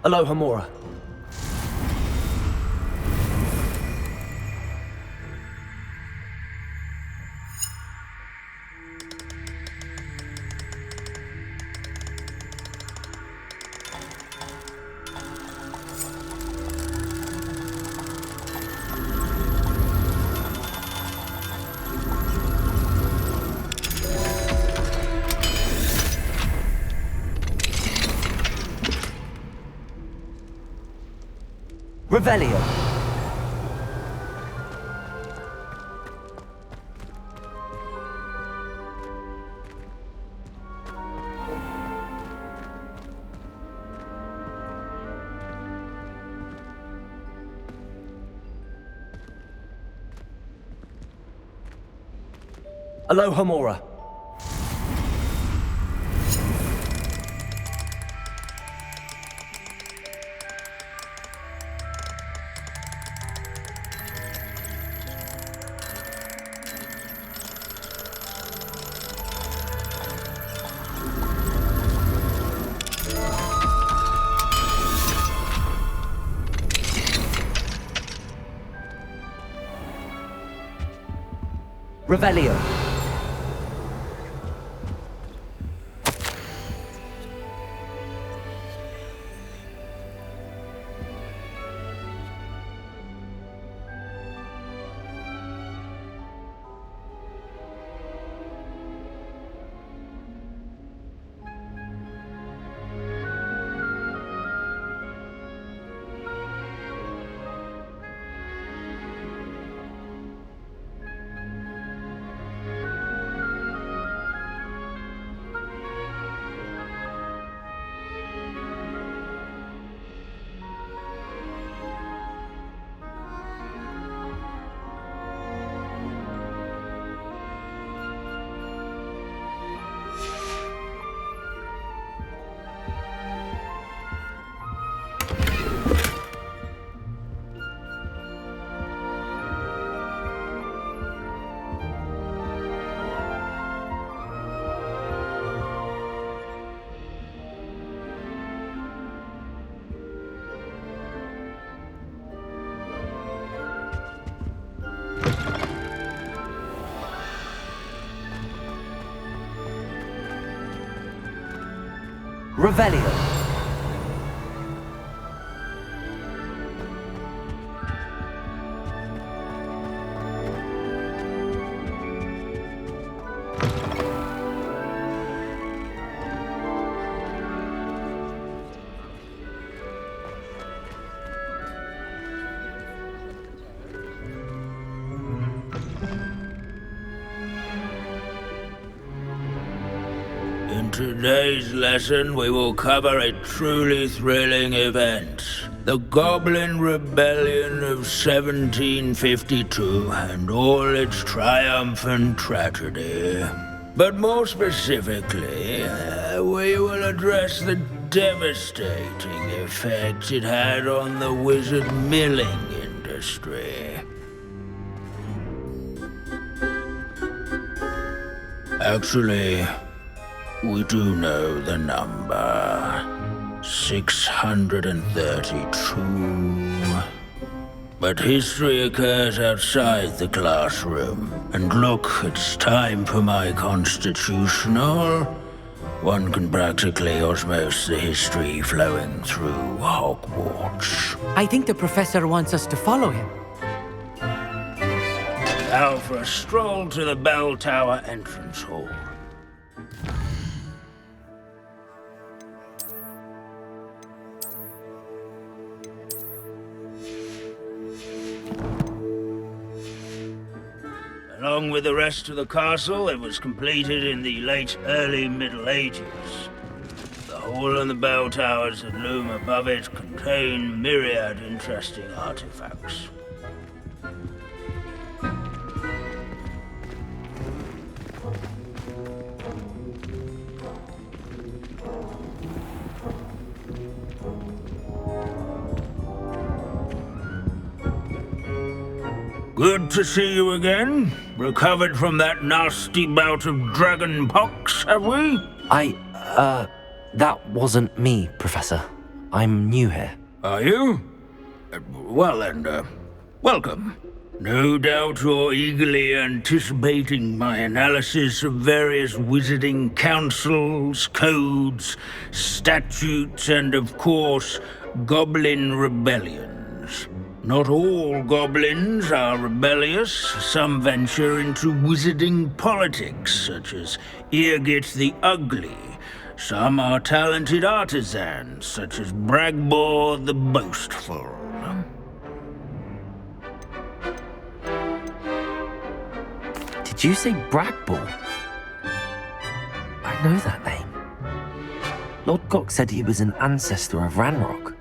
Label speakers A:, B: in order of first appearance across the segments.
A: Aloha Mora. Revelio. Aloha Mora. Revelio. Revelio.
B: In today's lesson, we will cover a truly thrilling event. The Goblin Rebellion of 1752 and all its triumphant tragedy. But more specifically, we will address the devastating effect it had on the wizard milling industry. Actually, we do know the number. 632. But history occurs outside the classroom. And look, it's time for my constitutional. One can practically osmose the history flowing through Hogwarts.
C: I think the professor wants us to follow him.
B: Now for a stroll to the bell tower entrance hall. Along with the rest of the castle, it was completed in the late early Middle Ages. The hall and the bell towers that loom above it contain myriad interesting artifacts. Good to see you again. Recovered from that nasty bout of dragon pox, have we?
A: That wasn't me, Professor. I'm new here.
B: Are you? Well then, welcome. No doubt you're eagerly anticipating my analysis of various wizarding councils, codes, statutes, and of course, goblin rebellions. Not all goblins are rebellious. Some venture into wizarding politics, such as Irgit the Ugly. Some are talented artisans, such as Bragbor the Boastful.
A: Did you say Bragbor? I know that name. Lord Gok said he was an ancestor of Ranrock.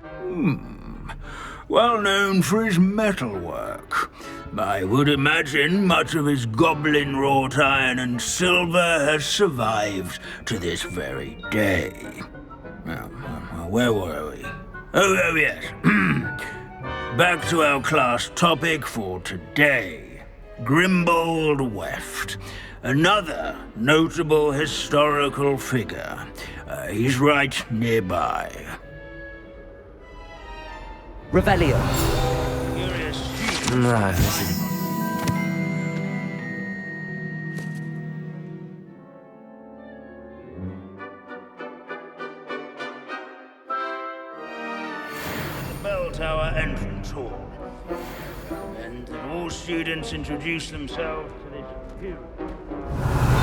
B: Well known for his metalwork. I would imagine much of his goblin-wrought iron and silver has survived to this very day. Where were we? Oh yes. Back to our class topic for today. Grimbold Weft. Another notable historical figure. He's right nearby.
A: Revelio.
B: Curious.
A: No, this is...
B: The bell tower entrance hall. And that all students introduce themselves to this hero.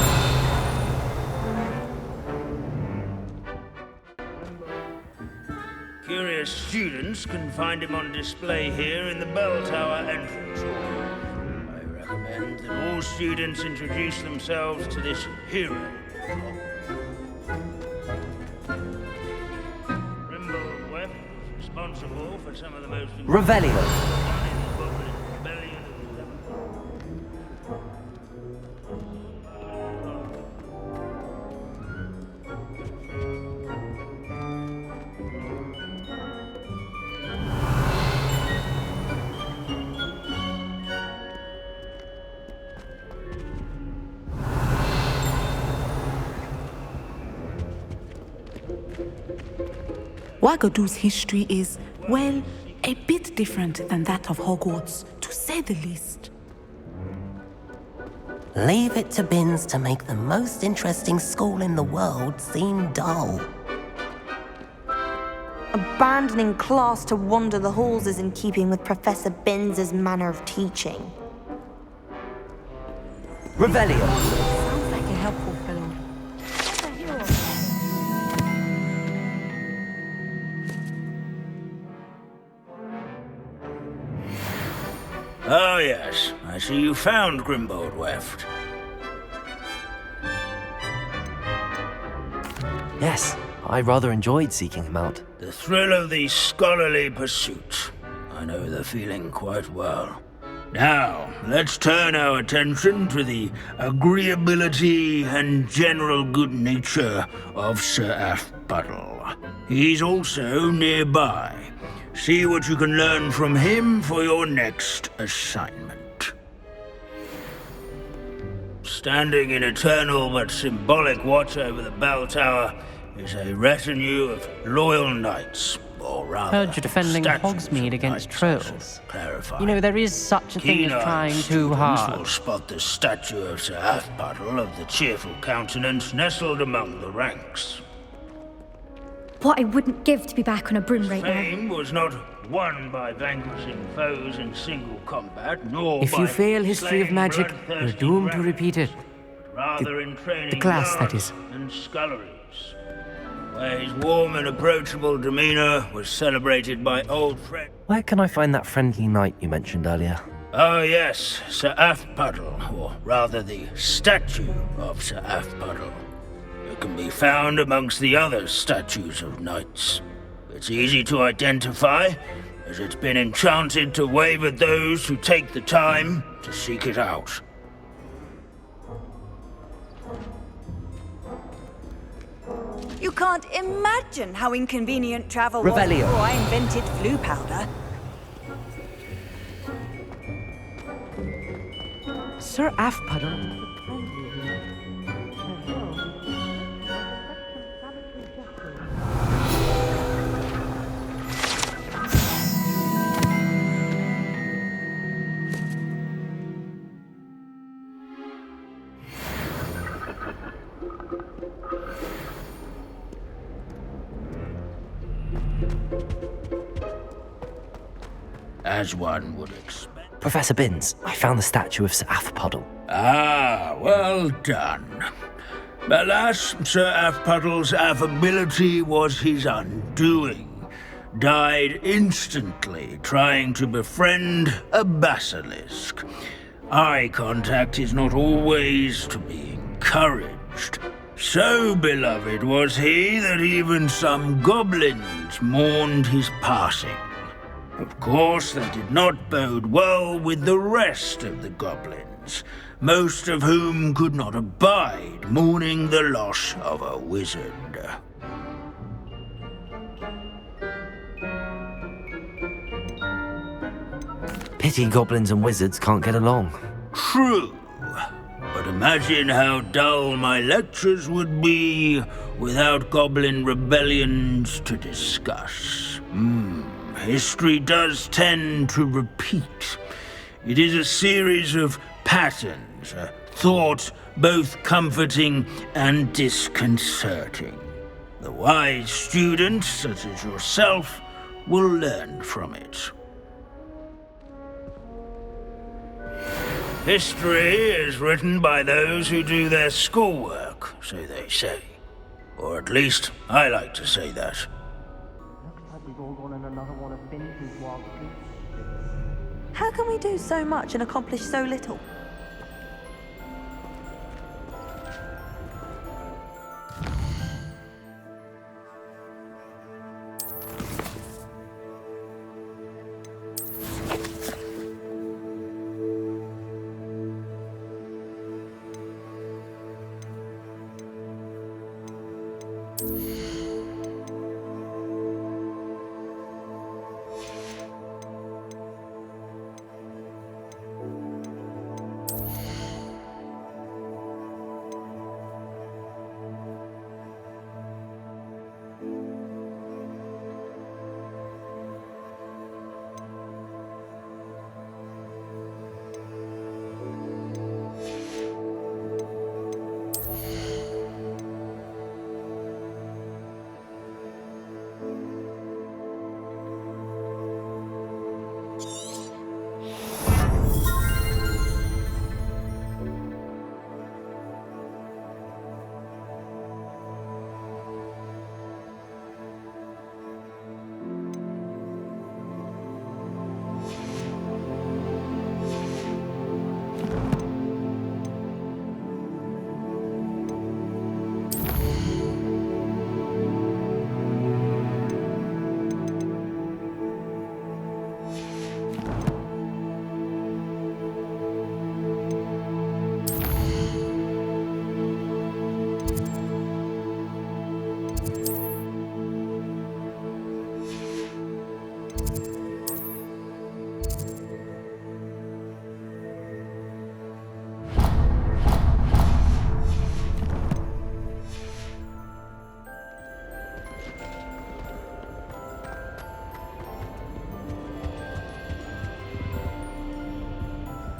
B: Curious students can find him on display here in the bell tower entrance hall. I recommend that all students introduce themselves to this hero. Grimbold Weft was responsible for some of the most
A: Revelio.
D: Wagadu's history is, well, a bit different than that of Hogwarts, to say the least.
E: Leave it to Binns to make the most interesting school in the world seem dull.
F: Abandoning class to wander the halls is in keeping with Professor Binns' manner of teaching.
A: Revelio.
D: Sounds like a helpful fellow.
B: Oh yes, I see you found Grimbold Weft.
A: Yes, I rather enjoyed seeking him out.
B: The thrill of the scholarly pursuit. I know the feeling quite well. Now, let's turn our attention to the agreeability and general good nature of Sir Athbuddle. He's also nearby. See what you can learn from him for your next assignment. Standing in eternal but symbolic watch over the bell tower is a retinue of loyal knights, or rather,
C: Heard you're defending
B: statues
C: Hogsmeade
B: of
C: against
B: knights, I should
C: trolls.
B: clarify.
C: You know, there is such a thing as trying
B: Keen-eyed
C: too
B: students
C: hard.
B: will spot the statue of Sir Athbuddle of the cheerful countenance nestled among the ranks.
G: What I wouldn't give to be back on a broom right now.
B: Fame was not won by vanquishing foes in single combat, nor
C: If
B: by
C: you fail History of
B: slaying
C: Magic, you're
B: bloodthirsty
C: doomed to
B: ravens,
C: repeat it.
B: but rather in training
C: class, that
B: guards
C: is.
B: and sculleries, where his warm and approachable demeanor was celebrated by old friends.
A: Where can I find that friendly knight you mentioned earlier?
B: Oh yes, Sir Athbuddle, or rather the statue of Sir Athbuddle. It can be found amongst the other statues of knights. It's easy to identify, as it's been enchanted to wave at those who take the time to seek it out.
F: You can't imagine how inconvenient travel
A: Revelio.
F: was before I invented Floo powder.
C: Sir Athbuddle?
B: as one would expect.
A: Professor Binns, I found the statue of Sir Afpuddle.
B: Ah, well done. Alas, Sir Afpuddle's affability was his undoing. Died instantly trying to befriend a basilisk. Eye contact is not always to be encouraged. So beloved was he that even some goblins mourned his passing. Of course, that did not bode well with the rest of the goblins, most of whom could not abide mourning the loss of a wizard.
A: Pity goblins and wizards can't get along.
B: True, but imagine how dull my lectures would be without goblin rebellions to discuss. History does tend to repeat. It is a series of patterns, a thought both comforting and disconcerting. The wise student, such as yourself, will learn from it. History is written by those who do their schoolwork, so they say. Or at least, I like to say that.
F: How can we do so much and accomplish so little?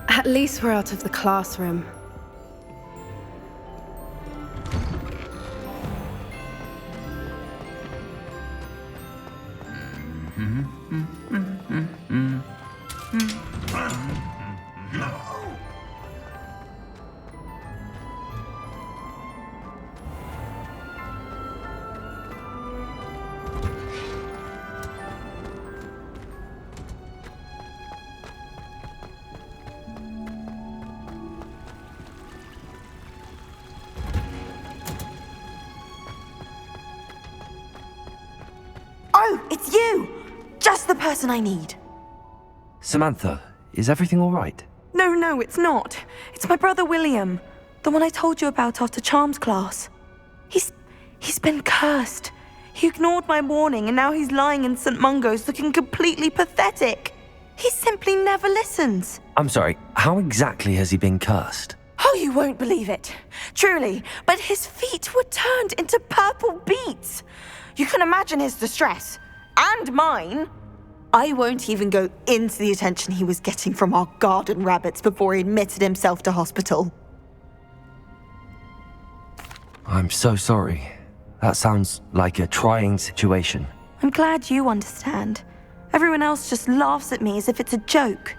H: At least we're out of the classroom.
F: Oh, it's you! Just the person I need.
A: Samantha, is everything all right?
F: No, it's not. It's my brother William. The one I told you about after Charms class. He's been cursed. He ignored my warning and now he's lying in St. Mungo's looking completely pathetic. He simply never listens.
A: I'm sorry, how exactly has he been cursed?
F: Oh, you won't believe it. Truly, but his feet were turned into purple beets. You can imagine his distress. And mine. I won't even go into the attention he was getting from our garden rabbits before he admitted himself to hospital.
A: I'm so sorry. That sounds like a trying situation.
F: I'm glad you understand. Everyone else just laughs at me as if it's a joke.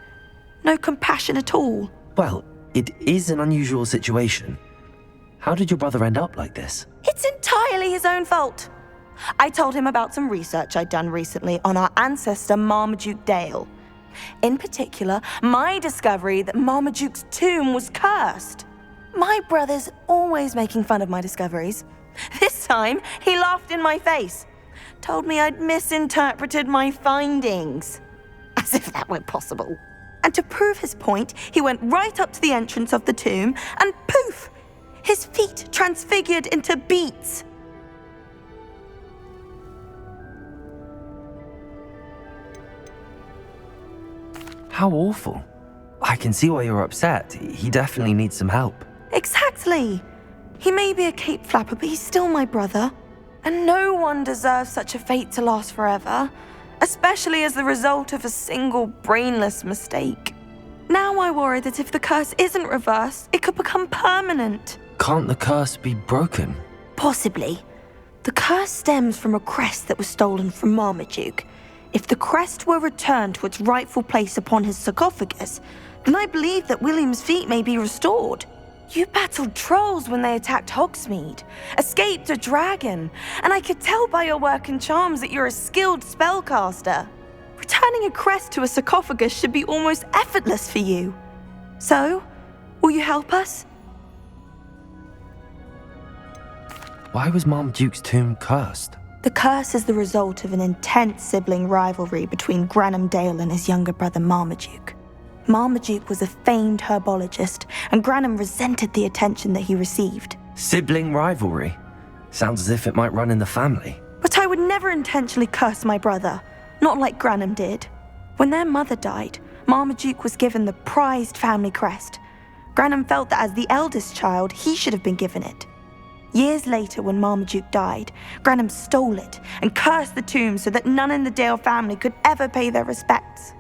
F: No compassion at all.
A: Well, it is an unusual situation. How did your brother end up like this?
F: It's entirely his own fault. I told him about some research I'd done recently on our ancestor Marmaduke Dale. In particular, my discovery that Marmaduke's tomb was cursed. My brother's always making fun of my discoveries. This time, he laughed in my face. Told me I'd misinterpreted my findings. As if that were possible. And to prove his point, he went right up to the entrance of the tomb and poof! His feet transfigured into beets.
A: How awful. I can see why you're upset. He definitely needs some help.
F: Exactly. He may be a cape flapper, but he's still my brother. And no one deserves such a fate to last forever, especially as the result of a single brainless mistake. Now I worry that if the curse isn't reversed, it could become permanent.
A: Can't the curse be broken?
F: Possibly. The curse stems from a crest that was stolen from Marmaduke. If the crest were returned to its rightful place upon his sarcophagus, then I believe that William's feet may be restored. You battled trolls when they attacked Hogsmeade, escaped a dragon, and I could tell by your work and charms that you're a skilled spellcaster. Returning a crest to a sarcophagus should be almost effortless for you. So, will you help us?
A: Why was Marmaduke's tomb cursed?
F: The curse is the result of an intense sibling rivalry between Granham Dale and his younger brother Marmaduke. Marmaduke was a famed herbologist, and Granham resented the attention that he received.
A: Sibling rivalry? Sounds as if it might run in the family.
F: But I would never intentionally curse my brother, not like Granham did. When their mother died, Marmaduke was given the prized family crest. Granham felt that as the eldest child, he should have been given it. Years later, when Marmaduke died, Granham stole it and cursed the tomb so that none in the Dale family could ever pay their respects.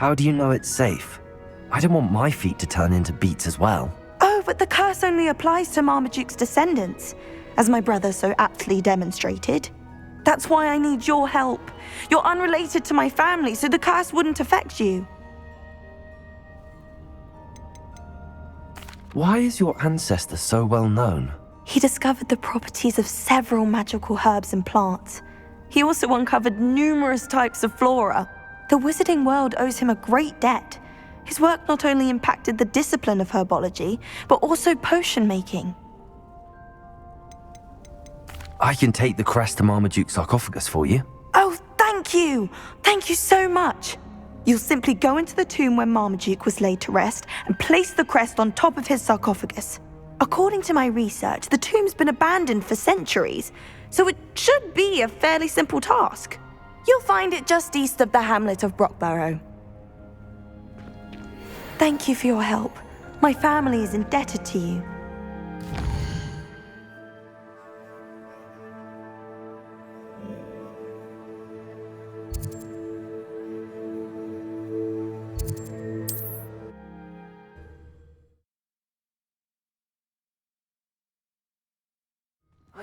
A: How do you know it's safe? I don't want my feet to turn into beets as well.
F: Oh, but the curse only applies to Marmaduke's descendants, as my brother so aptly demonstrated. That's why I need your help. You're unrelated to my family, so the curse wouldn't affect you.
A: Why is your ancestor so well known?
F: He discovered the properties of several magical herbs and plants. He also uncovered numerous types of flora. The wizarding world owes him a great debt. His work not only impacted the discipline of herbology, but also potion making.
A: I can take the crest to Marmaduke's sarcophagus for you.
F: Oh, thank you! Thank you so much! You'll simply go into the tomb where Marmaduke was laid to rest and place the crest on top of his sarcophagus. According to my research, the tomb's been abandoned for centuries, so it should be a fairly simple task. You'll find it just east of the hamlet of Brockborough. Thank you for your help. My family is indebted to you.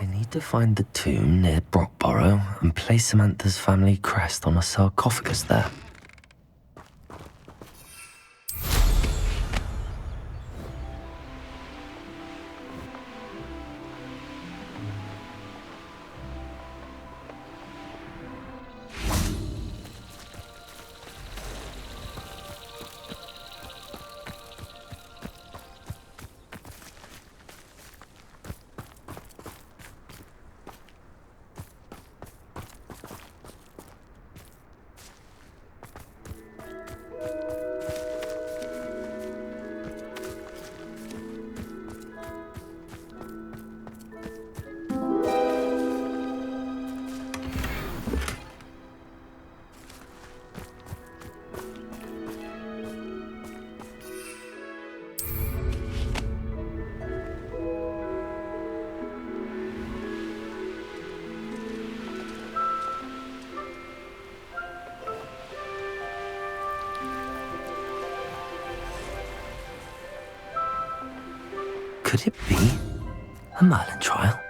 A: I need to find the tomb near Brockborough and place Samantha's family crest on a sarcophagus there. Could it be a Merlin trial?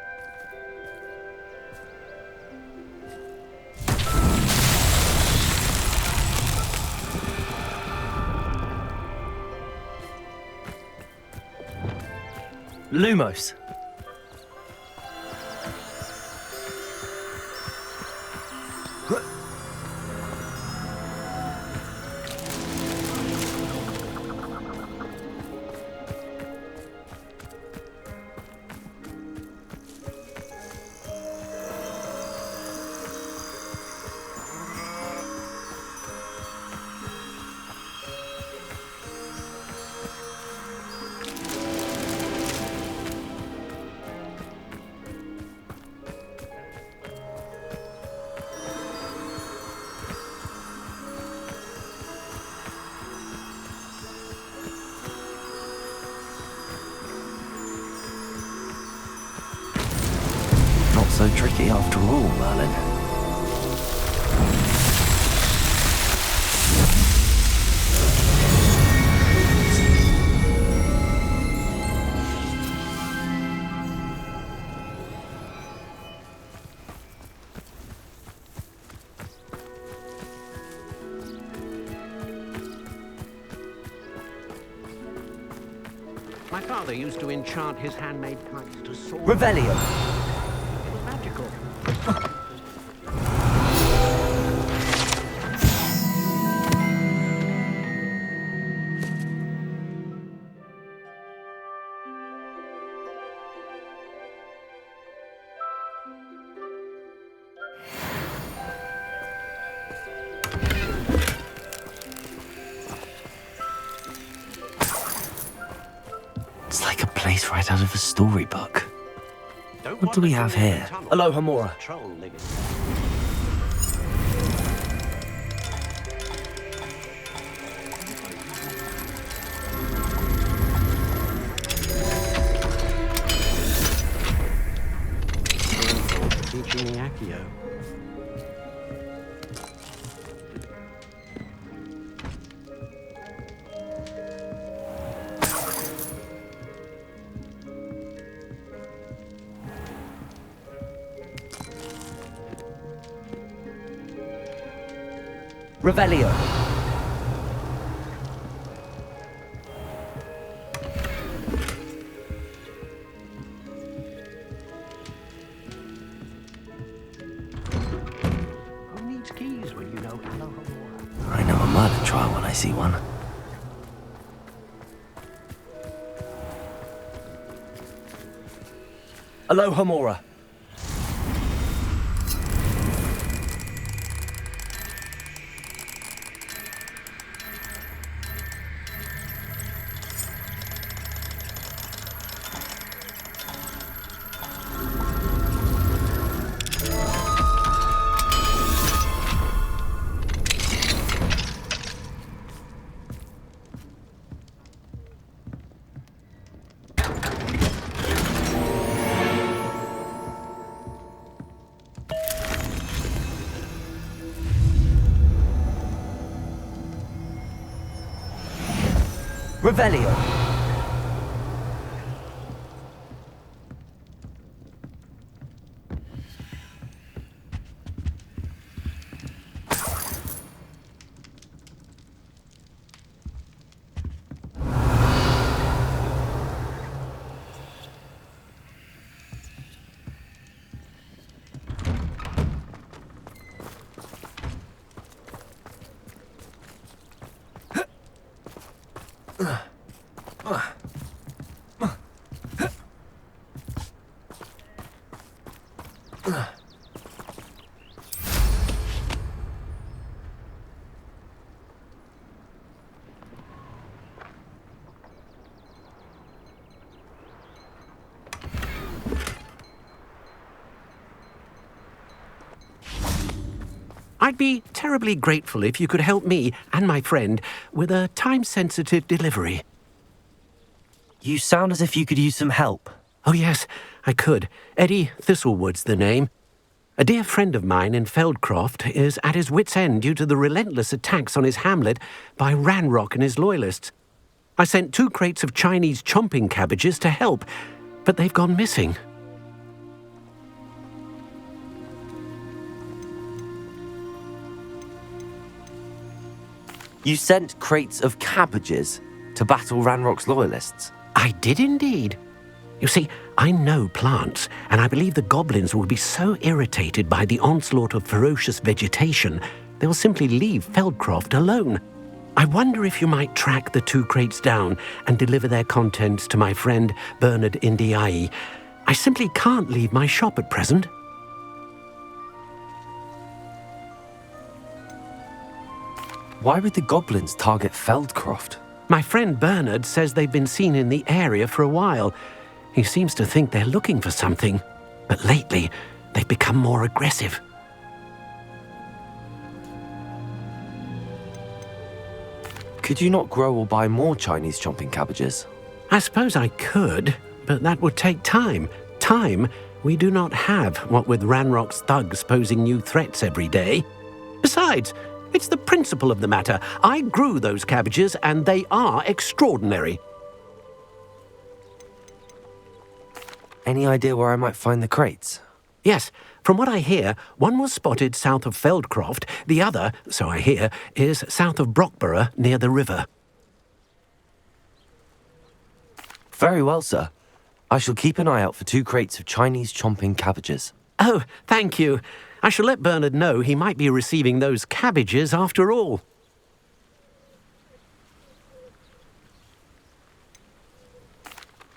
A: Lumos. Not so tricky after all, Merlin.
I: My father used to enchant his handmade kites to soar.
A: Revelio.
I: It was magical.
A: It's like a place right out of a storybook.
I: Don't
A: What do we
I: wander
A: have
I: through the
A: here?
I: tunnel.
A: Aloha Mora.
I: Troll legacy. Teaching the Accio.
A: Revelio.
I: Who needs keys when you know Aloha Mora?
A: I know a Merlin trial when I see one. Aloha Mora. Revelio.
I: I'd be terribly grateful if you could help me and my friend with a time-sensitive delivery.
A: You sound as if you could use some help.
I: Oh yes, I could. Eddie Thistlewood's the name. A dear friend of mine in Feldcroft is at his wit's end due to the relentless attacks on his hamlet by Ranrock and his loyalists. I sent 2 crates of Chinese chomping cabbages to help, but they've gone missing.
A: You sent crates of cabbages to battle Ranrock's loyalists.
I: I did indeed. You see, I know plants, and I believe the goblins will be so irritated by the onslaught of ferocious vegetation, they'll simply leave Feldcroft alone. I wonder if you might track the 2 crates down and deliver their contents to my friend Bernard Indiai. I simply can't leave my shop at present.
A: Why would the goblins target Feldcroft?
I: My friend Bernard says they've been seen in the area for a while. He seems to think they're looking for something, but lately they've become more aggressive.
A: Could you not grow or buy more Chinese chomping cabbages?
I: I suppose I could, but that would take time. Time we do not have, what with Ranrock's thugs posing new threats every day. Besides, it's the principle of the matter. I grew those cabbages, and they are extraordinary.
A: Any idea where I might find the crates?
I: Yes, from what I hear, one was spotted south of Feldcroft, the other, so I hear, is south of Brockborough near the river.
A: Very well, sir. I shall keep an eye out for 2 crates of Chinese chomping cabbages.
I: Oh, thank you. I shall let Bernard know he might be receiving those cabbages after all.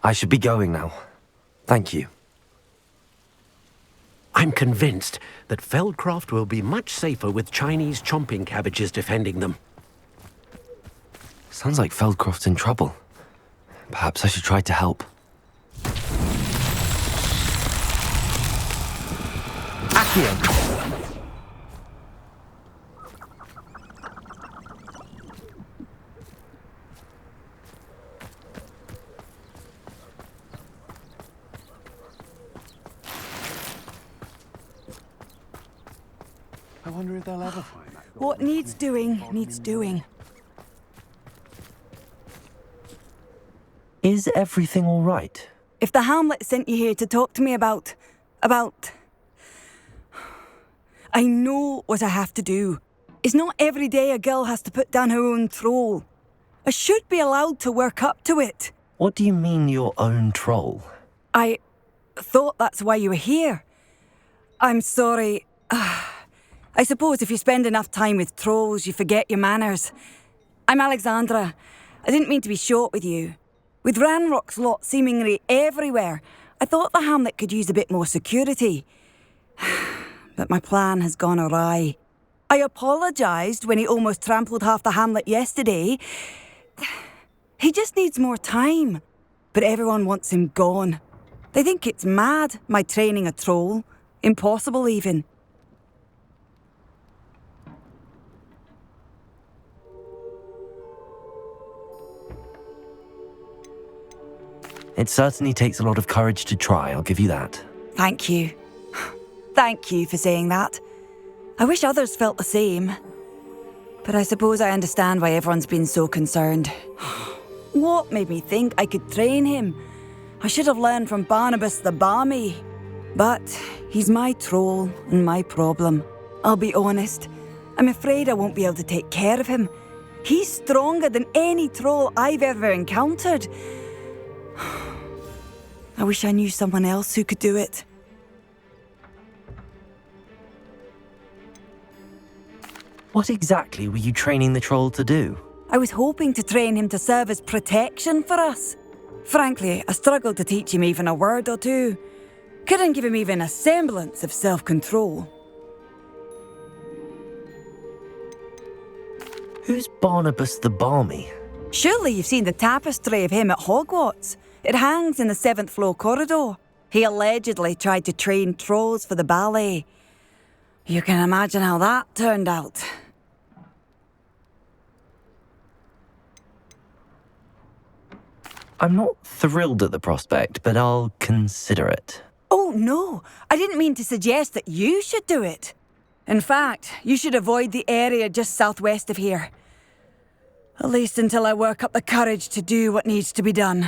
A: I should be going now. Thank you.
I: I'm convinced that Feldcroft will be much safer with Chinese chomping cabbages defending them.
A: Sounds like Feldcroft's in trouble. Perhaps I should try to help. Accio!
J: I wonder if they'll ever find that.
K: What needs doing, needs doing.
A: Is everything all right?
K: If the Hamlet sent you here to talk to me about... I know what I have to do. It's not every day a girl has to put down her own troll. I should be allowed to work up to it.
A: What do you mean, your own troll?
K: I thought that's why you were here. I'm sorry. I suppose if you spend enough time with trolls, you forget your manners. I'm Alexandra. I didn't mean to be short with you. With Ranrock's lot seemingly everywhere, I thought the Hamlet could use a bit more security. But my plan has gone awry. I apologised when he almost trampled half the Hamlet yesterday. He just needs more time. But everyone wants him gone. They think it's mad, my training a troll. Impossible, even.
A: It certainly takes a lot of courage to try, I'll give you that.
K: Thank you. Thank you for saying that. I wish others felt the same. But I suppose I understand why everyone's been so concerned. What made me think I could train him? I should have learned from Barnabas the Barmy. But he's my troll and my problem. I'll be honest, I'm afraid I won't be able to take care of him. He's stronger than any troll I've ever encountered. I wish I knew someone else who could do it.
A: What exactly were you training the troll to do?
K: I was hoping to train him to serve as protection for us. Frankly, I struggled to teach him even a word or two. Couldn't give him even a semblance of self-control.
A: Who's Barnabas the Barmy?
K: Surely you've seen the tapestry of him at Hogwarts. It hangs in the 7th floor corridor. He allegedly tried to train trolls for the ballet. You can imagine how that turned out.
A: I'm not thrilled at the prospect, but I'll consider it.
K: Oh, no. I didn't mean to suggest that you should do it. In fact, you should avoid the area just southwest of here. At least until I work up the courage to do what needs to be done.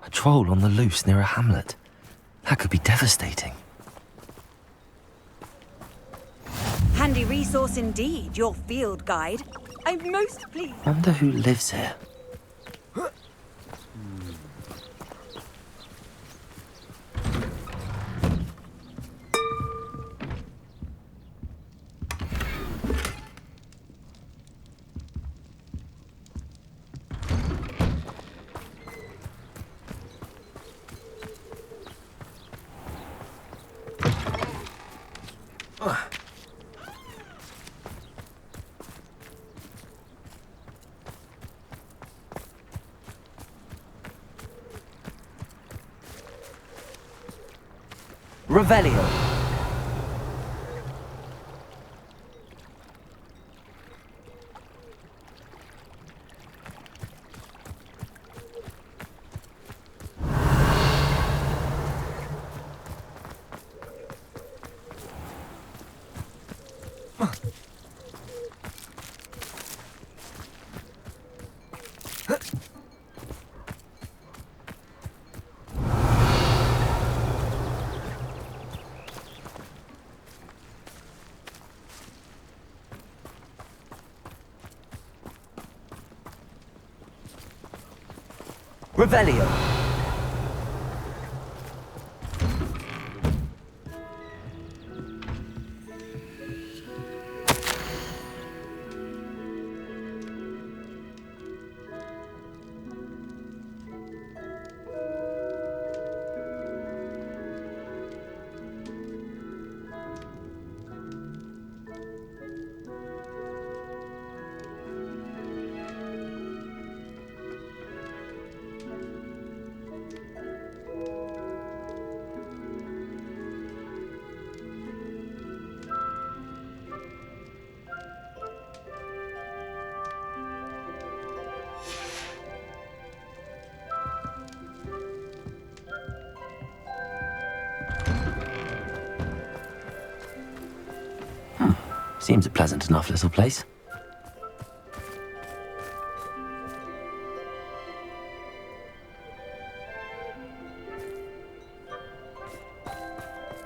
A: A troll on the loose near a hamlet. That could be devastating.
K: Handy resource indeed, your field guide. I'm most pleased.
A: Wonder who lives here.
L: Revelio. Revelio.
A: Seems a pleasant enough little place.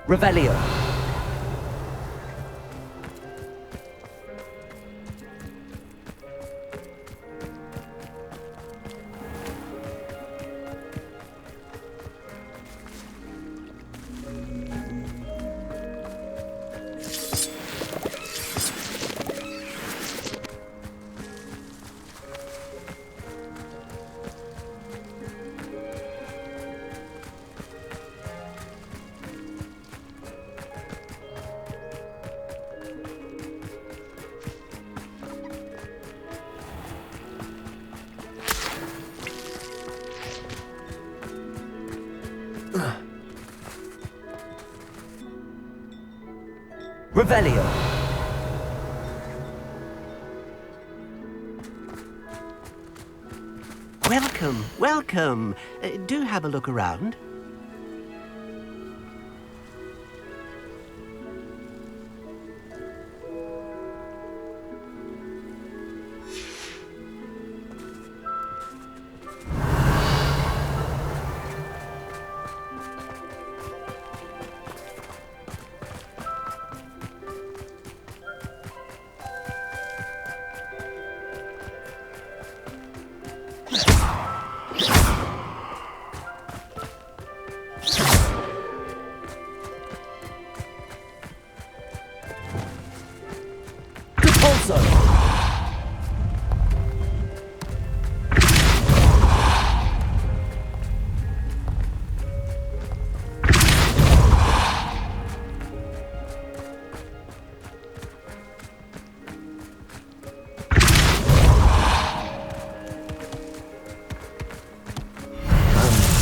L: Revelio. Revelio.
I: Welcome, welcome. Do have a look around.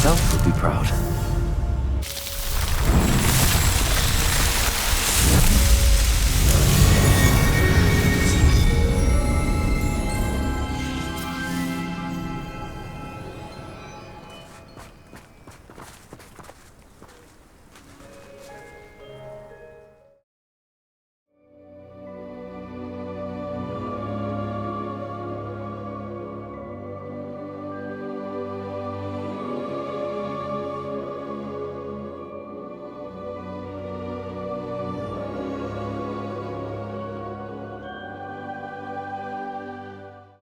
A: Myself would be proud.